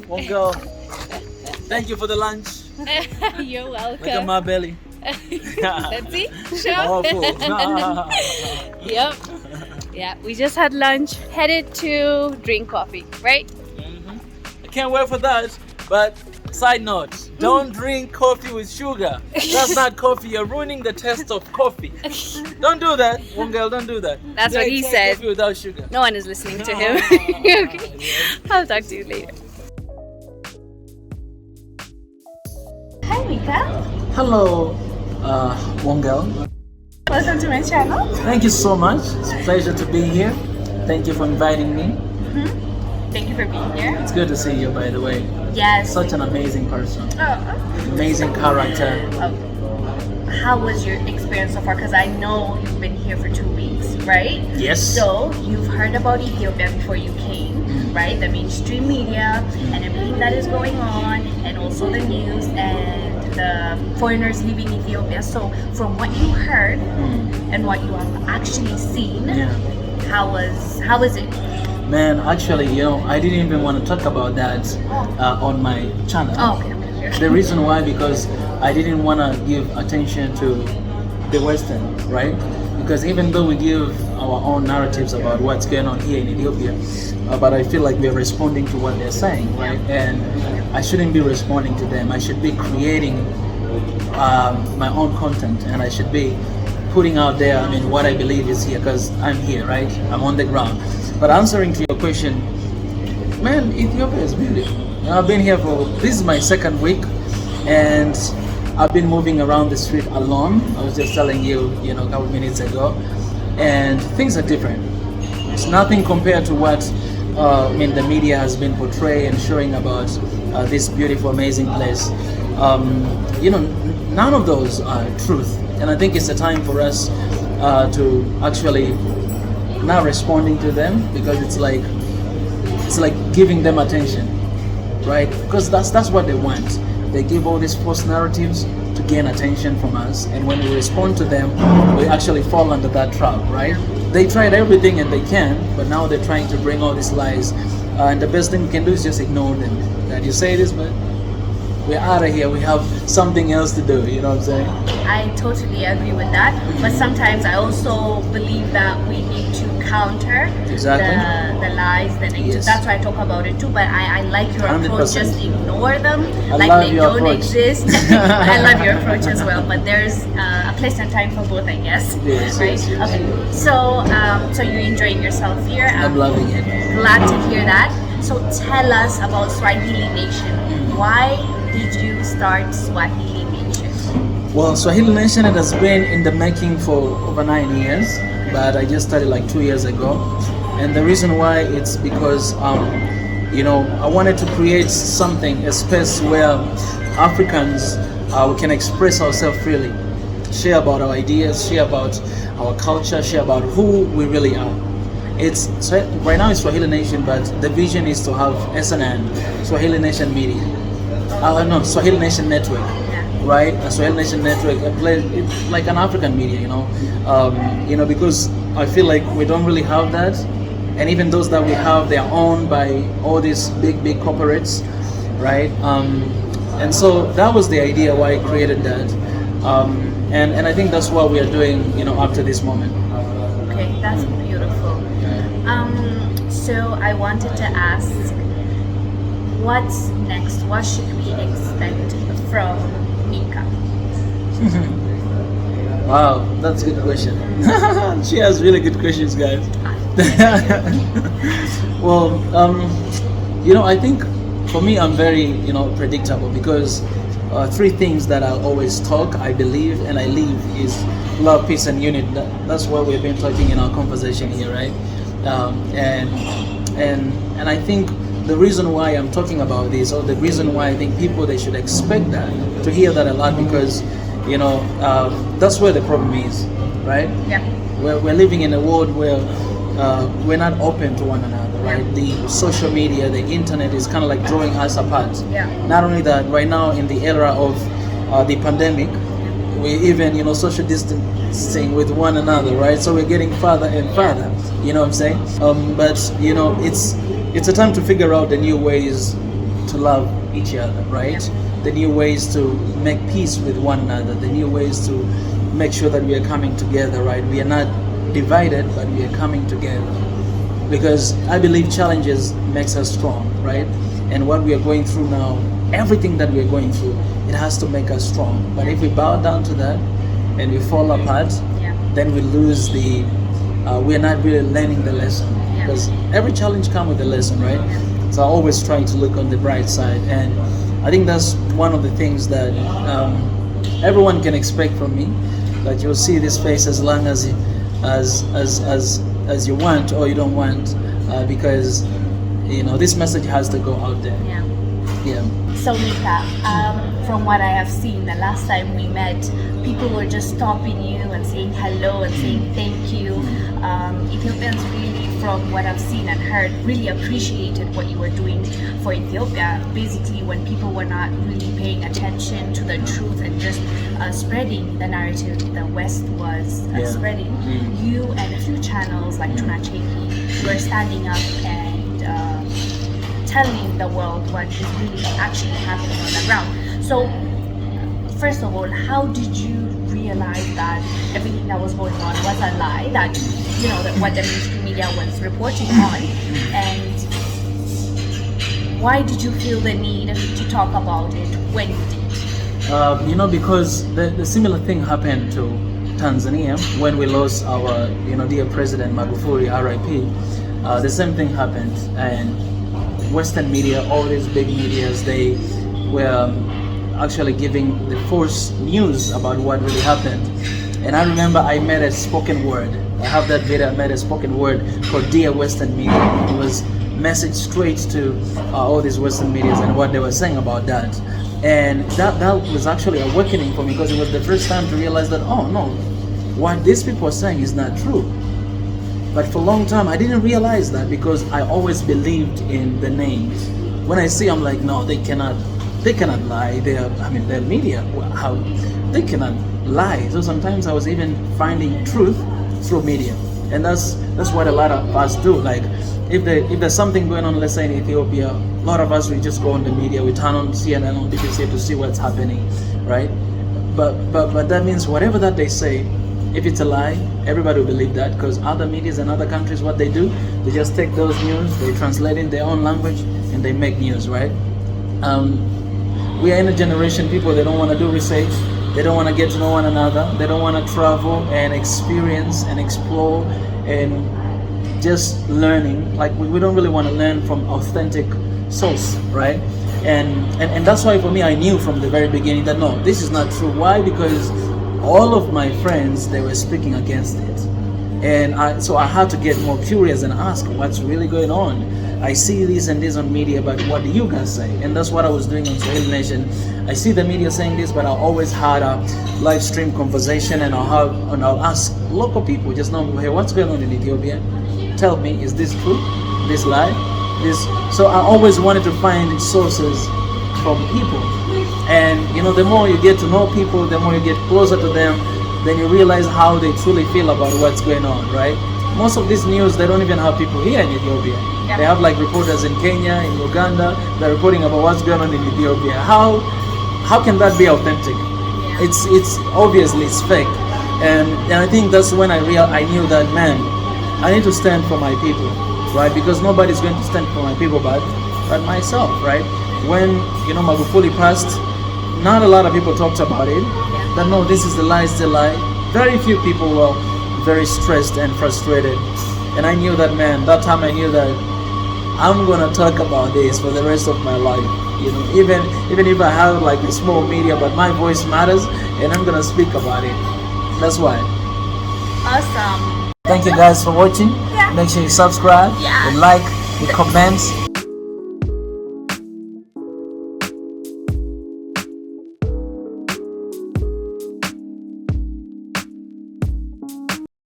Wongel, thank you for the lunch. You're welcome. Look at my belly. Let's see. Show. Powerful. Yep. Yeah, we just had lunch, headed to drink coffee, right? I can't wait for that. But side note, don't drink coffee with sugar. That's not coffee. You're ruining the taste of coffee. Don't do that, Wongel. Don't do that. That's what he Try said. Coffee without sugar. No one is listening to him. Okay. I'll talk to you later. Hi, Mika. Hello, Wongel. Welcome to my channel. Thank you so much. It's a pleasure to be here. Thank you for inviting me. Thank you for being here. It's good to see you, by the way. Yes. Such an amazing person. Oh. Amazing character. How was your experience so far? Because I know you've been here for 2 weeks, right? Yes. So you've heard about Ethiopia before you came, right? The mainstream media and everything that is going on, and also the news and the foreigners leaving Ethiopia. So from what you heard and what you have actually seen, how was it? Man, actually, I didn't even want to talk about that on my channel. Oh, okay. The reason why, because I didn't want to give attention to the Western, right? Because even though we give our own narratives about what's going on here in Ethiopia, but I feel like we're responding to what they're saying, right? And I shouldn't be responding to them. I should be creating my own content, and I should be putting out there, what I believe is here, because I'm here, right? I'm on the ground. But answering to your question, man, Ethiopia is beautiful. I've been here this is my second week, and I've been moving around the street alone. I was just telling you, a couple minutes ago, and things are different. It's nothing compared to what the media has been portraying and showing about this beautiful, amazing place. None of those are truth, and I think it's a time for us to actually not responding to them, because it's like giving them attention, right? Because that's what they want. They give all these false narratives to gain attention from us, and when we respond to them, we actually fall under that trap, right? They tried everything and they can, but now they're trying to bring all these lies, and the best thing we can do is just ignore them. That you say this, but we're out of here. We have something else to do. You know what I'm saying? I totally agree with that. But sometimes I also believe that we need to counter the lies, the negative. Yes. That's why I talk about it too. But I like your 100%. approach. Just ignore them I like love they your don't approach. exist. I love your approach as well. But there's a place and time for both, I guess. Yes, right? yes, yes. Okay. So you're enjoying yourself here. I'm loving it. Glad to hear that. So tell us about Swahili Nation. Why did you start Swahili Nation? Well, Swahili Nation, it has been in the making for over 9 years, but I just started like 2 years ago. And the reason why, it's because, I wanted to create something, a space where Africans we can express ourselves freely, share about our ideas, share about our culture, share about who we really are. Right now it's Swahili Nation, but the vision is to have SNN, Swahili Nation Media. Swahili Nation Network, right? A Swahili Nation Network, it's like an African media, because I feel like we don't really have that, and even those that we have, they are owned by all these big corporates, right? And so that was the idea why I created that, and I think that's what we are doing, up to this moment. Okay, that's beautiful. So I wanted to ask, what's next? What should we expect from Mika? Wow, that's a good question. She has really good questions, guys. Well, I think for me, I'm very, predictable, because 3 things that I always talk, I believe, and I live is love, peace, and unity. That's what we've been talking in our conversation here, right? And I think the reason why I'm talking about this, or the reason why I think they should expect that, to hear that a lot, because that's where the problem is, right? Yeah. We're living in a world where we're not open to one another, right? The social media, the internet is kind of like drawing us apart. Yeah. Not only that, right now in the era of the pandemic, we even, social distancing with one another, right? So we're getting farther and farther, you know what I'm saying? But, it's a time to figure out the new ways to love each other, right? The new ways to make peace with one another, the new ways to make sure that we are coming together, right? We are not divided, but we are coming together. Because I believe challenges makes us strong, right? And what we are going through now, everything that we are going through, it has to make us strong. But if we bow down to that and we fall apart, then we lose the, we are not really learning the lesson. Because every challenge comes with a lesson, right? So I always try to look on the bright side. And I think that's one of the things that everyone can expect from me. That you'll see this face as long as you want or you don't want, because this message has to go out there. Yeah. So Mika, from what I have seen, the last time we met, people were just stopping you and saying hello and saying thank you. Ethiopians really, from what I've seen and heard, really appreciated what you were doing for Ethiopia. Basically, when people were not really paying attention to the truth and just spreading the narrative the West was spreading, you and a few channels like Tuna Cheki were standing up and telling the world what is really actually happening on the ground. So, first of all, how did you realize that everything that was going on was a lie, that that what the mainstream media was reporting on, and why did you feel the need to talk about it when you did? Because the similar thing happened to Tanzania when we lost our dear President Magufuli, RIP. The same thing happened, and Western media, all these big medias, they were actually giving the false news about what really happened. And I remember I made a spoken word. I have that video. I made a spoken word called Dear Western Media. It was message straight to all these Western medias and what they were saying about that. And that was actually awakening for me, because it was the first time to realize that, oh no, what these people are saying is not true. But for a long time, I didn't realize that, because I always believed in the names. When I see, I'm like, no, they cannot lie. They're media. How they cannot lie? So sometimes I was even finding truth through media, and that's what a lot of us do. Like, if there's something going on, let's say in Ethiopia, a lot of us, we just go on the media, we turn on CNN, on BBC to see what's happening, right? But that means whatever that they say, if it's a lie, everybody will believe that, because other medias and other countries, what they do, they just take those news, they translate in their own language, and they make news, right? We are in a generation, people, they don't want to do research, they don't want to get to know one another, they don't want to travel and experience and explore and just learning. Like, we don't really want to learn from authentic source, right? And that's why for me, I knew from the very beginning that no, this is not true. Why? Because all of my friends, they were speaking against it, and so I had to get more curious and ask what's really going on. I see this and this on media, but what do you guys say? And that's what I was doing on Swahili Nation. I see the media saying this, but I always had a live stream conversation, and I'll ask local people, just know, hey, what's going on in Ethiopia? Tell me, is this true? This lie? This? So I always wanted to find sources from people. And the more you get to know people, the more you get closer to them, then you realize how they truly feel about what's going on, right? Most of this news, they don't even have people here in Ethiopia. They have like reporters in Kenya, in Uganda, they're reporting about what's going on in Ethiopia. How can that be authentic? It's obviously it's fake. And I think that's when I knew that, man, I need to stand for my people, right? Because nobody's going to stand for my people but myself, right? When Magufuli passed, not a lot of people talked about it. That no, this is the lie, it's the lie. Very few people were very stressed and frustrated. And I knew that, man, that time I knew that I'm gonna talk about this for the rest of my life. Even if I have like a small media, but my voice matters, and I'm gonna speak about it. That's why. Awesome. Thank you guys for watching. Make sure you subscribe, and like, and comment.